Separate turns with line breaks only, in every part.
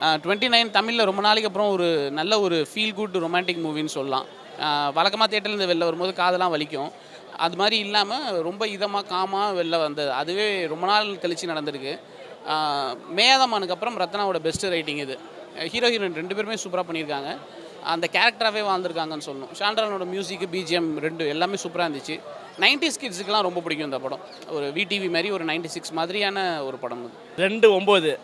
29 தமிழில் ரொம்ப நாளைக்கு அப்புறம் ஒரு நல்ல ஒரு ஃபீல் குட் ரொமான்டிக் மூவின்னு சொல்லலாம். வழக்கமாக தேட்டர்லேருந்து வெளில வரும்போது காதெல்லாம் வலிக்கும். அது மாதிரி இல்லாமல் ரொம்ப இதமாக காமாக வெளில வந்தது. அதுவே ரொம்ப நாள் கழித்து நடந்திருக்கு. மேயாதமானுக்கு அப்புறம் ரத்னாவோட பெஸ்ட் ரைட்டிங் இது. ஹீரோ ஹீரோயின் 2 பேருமே சூப்பராக பண்ணியிருக்காங்க. அந்த கேரக்டராகவே வாழ்ந்துருக்காங்கன்னு சொல்லணும். ஷாண்ட்ரானோட மியூசிக்கு, பிஜிஎம் 2 எல்லாமே சூப்பராக இருந்துச்சு. 90s கிட்ஸுக்கெலாம் ரொம்ப பிடிக்கும் இந்த படம். ஒரு விடிவி மாதிரி ஒரு 96 மாதிரியான ஒரு படம் அது.
2-9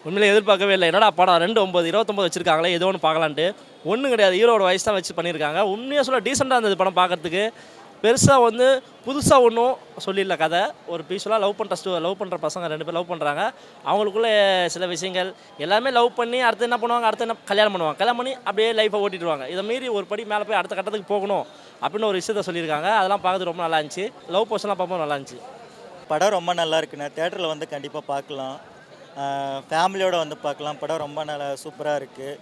உண்மையிலே எதிர்பார்க்கவே இல்லை. என்னடா படம் 2-9 29 வச்சிருக்காங்களே, ஏதோ ஒன்று பார்க்கலான்ட்டு. ஒன்றும் கிடையாது, ஹீரோட வயசு தான் வச்சு பண்ணியிருக்காங்க. உண்மையாக சொல்ல டீசெண்டாக இருந்தது படம் பார்க்கறதுக்கு. பெருசாக வந்து புதுசாக ஒன்றும் சொல்லிடல கதை. ஒரு பீஸ்ஃபுல்லாக லவ் பண்ணுற பசங்க 2 பேர் லவ் பண்ணுறாங்க. அவங்களுக்குள்ளே சில விஷயங்கள் எல்லாமே லவ் பண்ணி அடுத்து என்ன பண்ணுவாங்க, அடுத்து என்ன கல்யாணம் பண்ணுவாங்க. கல்யாணம் பண்ணி அப்படியே லைஃப்பை ஓட்டிடுவாங்க. இதை மீறி ஒரு படி மேலே போய் அடுத்த கட்டத்துக்கு போகணும் அப்படின்னு ஒரு விஷயத்த சொல்லியிருக்காங்க. அதெல்லாம் பார்க்கறது ரொம்ப நல்லா இருந்துச்சு. லவ் போர்ஷன்லாம் பார்ப்போம் நல்லா இருந்துச்சு.
படம் ரொம்ப நல்லா இருக்குண்ணே. தேட்டரில் வந்து கண்டிப்பாக பார்க்கலாம். ஃபேமிலியோடு வந்து பார்க்கலாம். படம் ரொம்ப நல்லா சூப்பராக இருக்குது.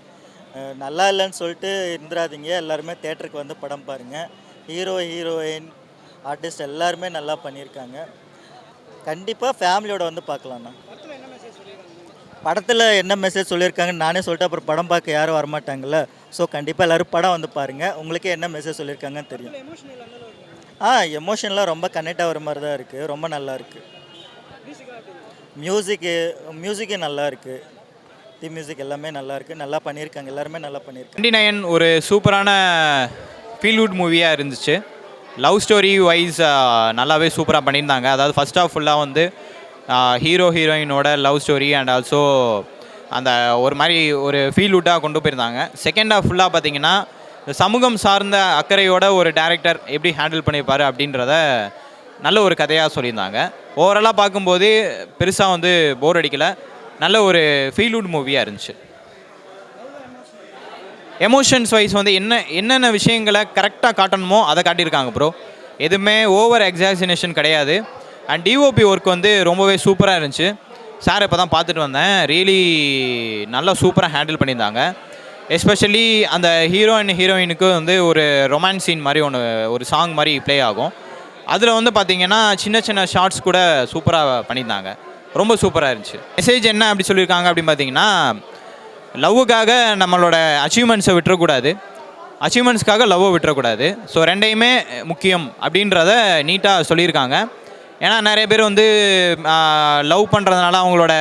நல்லா இல்லைன்னு சொல்லிட்டு இருந்துடாதீங்க. எல்லாருமே தேட்டருக்கு வந்து படம் பாருங்கள். ஹீரோ ஹீரோயின் ஆர்டிஸ்ட் எல்லாருமே நல்லா பண்ணியிருக்காங்க. கண்டிப்பாக ஃபேமிலியோட வந்து பார்க்கலாண்ணா. படத்தில் என்ன மெசேஜ் சொல்லியிருக்காங்கன்னு நானே சொல்லிட்டு அப்புறம் படம் பார்க்க யாரும் வரமாட்டாங்கல்ல. ஸோ கண்டிப்பாக எல்லோரும் படம் வந்து பாருங்கள். உங்களுக்கே என்ன மெசேஜ் சொல்லியிருக்காங்கன்னு தெரியும். எமோஷனலாக ரொம்ப கனெக்ட் ஆகிற மாதிரி தான் இருக்குது. ரொம்ப நல்லா இருக்குது. மியூசிக்கு நல்லா இருக்குது. மியூசிக் எல்லாமே நல்லா இருக்குது. நல்லா பண்ணியிருக்காங்க. எல்லாருமே நல்லா பண்ணியிருக்காங்க.
29 ஒரு சூப்பரான ஃபீல் குட் மூவியாக இருந்துச்சு. லவ் ஸ்டோரி வைஸ் நல்லாவே சூப்பராக பண்ணியிருந்தாங்க. அதாவது ஃபர்ஸ்ட் ஆஃப் ஃபுல்லாக வந்து ஹீரோ ஹீரோயினோட லவ் ஸ்டோரி அண்ட் ஆல்சோ அந்த ஒரு மாதிரி ஒரு ஃபீல் குட்டாக கொண்டு போயிருந்தாங்க. செகண்ட் ஆஃப் ஃபுல்லாக பார்த்திங்கன்னா சமூகம் சார்ந்த அக்கறையோட ஒரு டேரக்டர் எப்படி ஹேண்டில் பண்ணியிருப்பார் அப்படின்றத நல்ல ஒரு கதையாக சொல்லியிருந்தாங்க. ஓவராலாக பார்க்கும்போது பெருசாக வந்து போர் அடிக்கலை. நல்ல ஒரு ஃபீல் குட் மூவியாக இருந்துச்சு. எமோஷன்ஸ் வைஸ் வந்து என்னென்ன விஷயங்களை கரெக்டாக காட்டணுமோ அதை காட்டியிருக்காங்க ப்ரோ. எதுவுமே ஓவர் எக்ஸாக்சினேஷன் கிடையாது. அண்ட் டிஓபி ஒர்க் வந்து ரொம்பவே சூப்பராக இருந்துச்சு. சார் இப்போ தான் பார்த்துட்டு வந்தேன். ரியலி நல்லா சூப்பராக ஹேண்டில் பண்ணியிருந்தாங்க. எஸ்பெஷலி அந்த ஹீரோ அண்ட் ஹீரோயினுக்கு வந்து ஒரு ரொமான்ஸ் சீன் மாதிரி ஒரு சாங் மாதிரி ப்ளே ஆகும். அதில் வந்து பார்த்திங்கன்னா சின்ன சின்ன ஷார்ட்ஸ் கூட சூப்பராக பண்ணியிருந்தாங்க. ரொம்ப சூப்பராக இருந்துச்சு. மெசேஜ் என்ன அப்படி சொல்லியிருக்காங்க அப்படின்னு பார்த்தீங்கன்னா, லவ்வுக்காக நம்மளோட அச்சீவ்மெண்ட்ஸை விட்டுறக்கூடாது, அச்சீவ்மெண்ட்ஸ்க்காக லவ்வை விட்டுறக்கூடாது. ஸோ ரெண்டையுமே முக்கியம் அப்படின்றத நீட்டாக சொல்லியிருக்காங்க. ஏன்னா நிறைய பேர் வந்து லவ் பண்ணுறதுனால அவங்களோட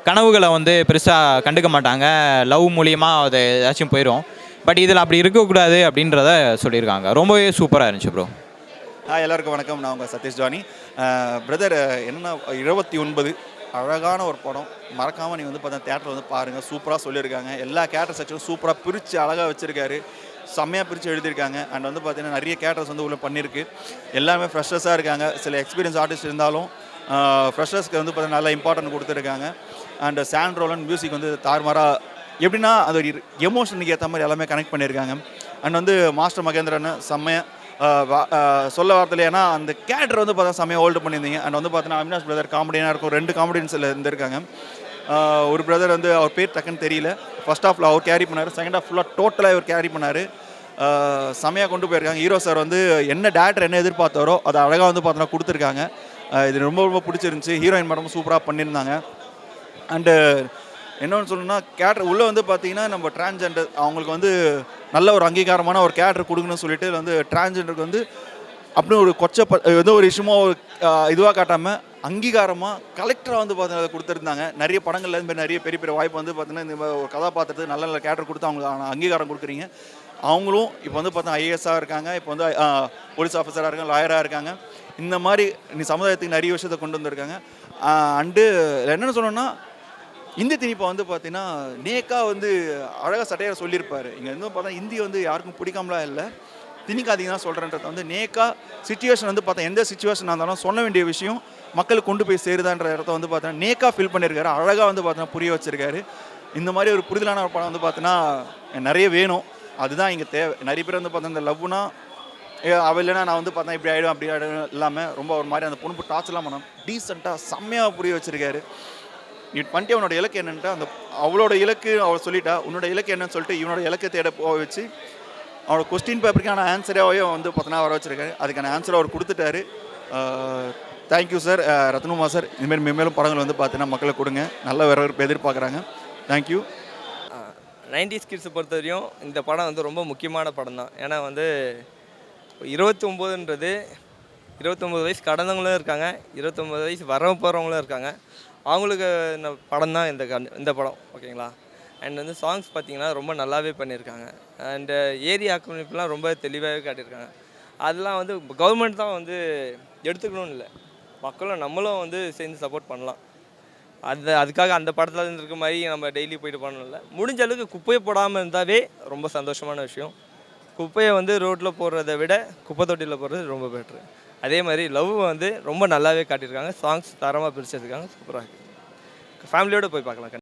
கனவுகளை வந்து பெருசாக கண்டுக்க மாட்டாங்க. லவ் மூலியமாக அது ஏதாச்சும் போயிடும். பட் இதில் அப்படி இருக்கக்கூடாது அப்படின்றத சொல்லியிருக்காங்க. ரொம்பவே சூப்பராக இருந்துச்சு ப்ரோ.
எல்லாருக்கும் வணக்கம். நான் உங்கள் சதீஷ் ஜானி. பிரதர் என்னென்னா 29 அழகான ஒரு படம். மறக்காமல் நீங்கள் வந்து பார்த்தா தேட்டரில் வந்து பாருங்கள். சூப்பராக சொல்லியிருக்காங்க. எல்லா கேரக்டர் செக்ஷனும் சூப்பராக பிரித்து அழகாக வச்சுருக்காரு. செம்மையாக பிரித்து எழுதியிருக்காங்க. அண்ட் வந்து பார்த்தீங்கன்னா நிறைய கேரக்டர்ஸ் வந்து உள்ள பண்ணியிருக்கு. எல்லாமே ஃப்ரெஷர்ஸாக இருக்காங்க. சில எக்ஸ்பீரியன்ஸ் ஆர்டிஸ்ட் இருந்தாலும் ஃப்ரெஷர்ஸ்க்கு வந்து பார்த்தீங்கன்னா நல்லா இம்பார்ட்டன்ட் கொடுத்துருக்காங்க. அண்ட் சாண்ட்ரோலன் மியூசிக் வந்து தாறுமாறாக எப்படின்னா அது ஒரு எமோஷனுக்கு ஏற்ற மாதிரி எல்லாமே கனெக்ட் பண்ணியிருக்காங்க. அண்ட் வந்து மாஸ்டர் மகேந்திரன் செம்மையாக சொல்ல வார்த்தையில். ஏன்னா அந்த கேரக்டர் வந்து பார்த்தா செம்மையாக ஹோல்டு பண்ணியிருந்தீங்க. அண்ட் வந்து பார்த்தீங்கன்னா அவினாஷ் பிரதர் காமெடியாக இருக்கும். 2 காமெடியன்ஸில் இருந்திருக்காங்க. ஒரு பிரதர் வந்து அவர் பேர் டக்குன்னு தெரியல. ஃபர்ஸ்ட் ஹாஃபில் அவர் கேரி பண்ணார். செகண்ட் ஹாஃப் ஃபுல்லாக டோட்டலாக இவர் கேரி பண்ணார். செம்மையாக கொண்டு போயிருக்காங்க. ஹீரோ சார் வந்து என்ன டேரக்டர் என்ன எதிர்பார்த்தாரோ அதை அழகாக வந்து பார்த்தோன்னா கொடுத்துருக்காங்க. இது ரொம்ப ரொம்ப பிடிச்சிருந்துச்சி. ஹீரோயின் மேடமும் சூப்பராக பண்ணியிருந்தாங்க. அண்டு என்னென்னு சொல்லணும்னா கேரக்டர் உள்ளே வந்து பார்த்தீங்கன்னா நம்ம டிரான்ஸ்ஜெண்டர் அவங்களுக்கு வந்து நல்ல ஒரு அங்கீகாரமான ஒரு கேரக்டர் கொடுக்கணும்னு சொல்லிட்டு வந்து டிரான்ஸ்ஜெண்டருக்கு வந்து அப்படின்னு ஒரு ஏதோ ஒரு விஷயமா ஒரு இதுவாக காட்டாமல் அங்கீகாரமாக கலெக்டராக வந்து பார்த்தீங்கன்னா கொடுத்துருந்தாங்க. நிறைய படங்கள்ல இருந்து நிறைய பெரிய பெரிய வாய்ப்பு வந்து பார்த்தீங்கன்னா இந்த ஒரு கதாபாத்திரத்துக்கு நல்ல நல்ல கேரக்டர் கொடுத்து அவங்களுக்கு அங்கீகாரம் கொடுக்குறீங்க. அவங்களும் இப்போ வந்து பார்த்தா ஐஏஎஸ்ஸாக இருக்காங்க. இப்போ வந்து போலீஸ் ஆஃபீஸராக இருக்காங்க, லாயராக இருக்காங்க. இந்த மாதிரி சமுதாயத்துக்கு நிறைய விஷயத்தை கொண்டு வந்திருக்காங்க. அண்டு என்னென்னு சொன்னோன்னா இந்தி திணிப்பை வந்து பார்த்தீங்கன்னா நேக்கா வந்து அழகாக சட்டையாக சொல்லியிருப்பார். இங்கே வந்து பார்த்தா இந்தி வந்து யாருக்கும் பிடிக்காமலாம் இல்லை, திணிக்காதீங்க தான் சொல்கிறேன்றத வந்து நேக்கா சிச்சுவேஷன் வந்து பார்த்தா எந்த சிச்சுவேஷனாக இருந்தாலும் சொல்ல வேண்டிய விஷயம் மக்களுக்கு கொண்டு போய் சேருதான்ற இடத்த வந்து பார்த்தீங்கன்னா நேக்கா ஃபில் பண்ணியிருக்காரு. அழகாக வந்து பார்த்தீங்கன்னா புரிய வச்சிருக்காரு. இந்த மாதிரி ஒரு புரிதலான ஒரு படம் வந்து பார்த்தீங்கன்னா நிறைய வேணும். அதுதான் இங்கே தேவை. நிறைய பேர் வந்து பார்த்தா இந்த லவ்னா அவள் இல்லைனா நான் வந்து பார்த்தா இப்படி ஆகிடும் அப்படி ஆகிடும் இல்லாமல் ரொம்ப ஒரு மாதிரி அந்த பொண்ணு டார்ச்சர்லாம் பண்ணோம். டீசெண்டாக செம்மையாக புரிய வச்சிருக்காரு. நீ பண்ணிட்டு அவனோட இலக்கு என்னன்ட்டு அந்த அவளோட இலக்கு அவள் சொல்லிட்டா, உன்னோட இலக்கு என்னன்னு சொல்லிட்டு இவனோட இலக்கை தேட போக வச்சு அவனோட கொஸ்டின் பேப்பருக்கான ஆன்சராகவே வந்து பார்த்தோன்னா வர வச்சுருக்காரு. அதுக்கான ஆன்சரை அவர் கொடுத்துட்டாரு. Thank you sir. ரத்னகுமார் சார், இதுமாரி மேலும் படங்கள் வந்து பார்த்தீங்கன்னா மக்களை கொடுங்க. நல்ல வரவேற்பு எதிர்பார்க்குறாங்க. தேங்க்யூ.
90s கிட்ஸை பொறுத்தவரையும் இந்த படம் வந்து ரொம்ப முக்கியமான படம் தான். ஏன்னா வந்து 29ன்றது 29 வயசு கடந்தவங்களும் இருக்காங்க, 29 வயசு வர போகிறவங்களும் இருக்காங்க. அவங்களுக்கு இந்த படம் தான் இந்த படம், ஓகேங்களா. அண்ட் வந்து சாங்ஸ் பார்த்தீங்கன்னா ரொம்ப நல்லாவே பண்ணியிருக்காங்க. அண்டு ஏரியா ஆக்கிரமிப்புலாம் ரொம்ப தெளிவாகவே காட்டியிருக்காங்க. அதெல்லாம் வந்து கவர்மெண்ட் தான் வந்து எடுத்துக்கணும்னு இல்லை, மக்களும் நம்மளும் வந்து சேர்ந்து சப்போர்ட் பண்ணலாம். அதுக்காக அந்த படத்தில் இருக்க மாதிரி நம்ம டெய்லி போயிட்டு பண்ணணும்ல. முடிஞ்ச அளவுக்கு குப்பையை போடாமல் இருந்தாவே ரொம்ப சந்தோஷமான விஷயம். குப்பையை வந்து ரோட்டில் போடுறத விட குப்பை தொட்டியில் போடுறது ரொம்ப பெட்ரு. அதே மாதிரி லவ் வந்து ரொம்ப நல்லாவே காட்டியிருக்காங்க. சாங்ஸ் தரமாக பிரிச்சிருக்காங்க, சூப்பராக இருக்குது. ஃபேமிலியோடு போய் பார்க்கலாம்.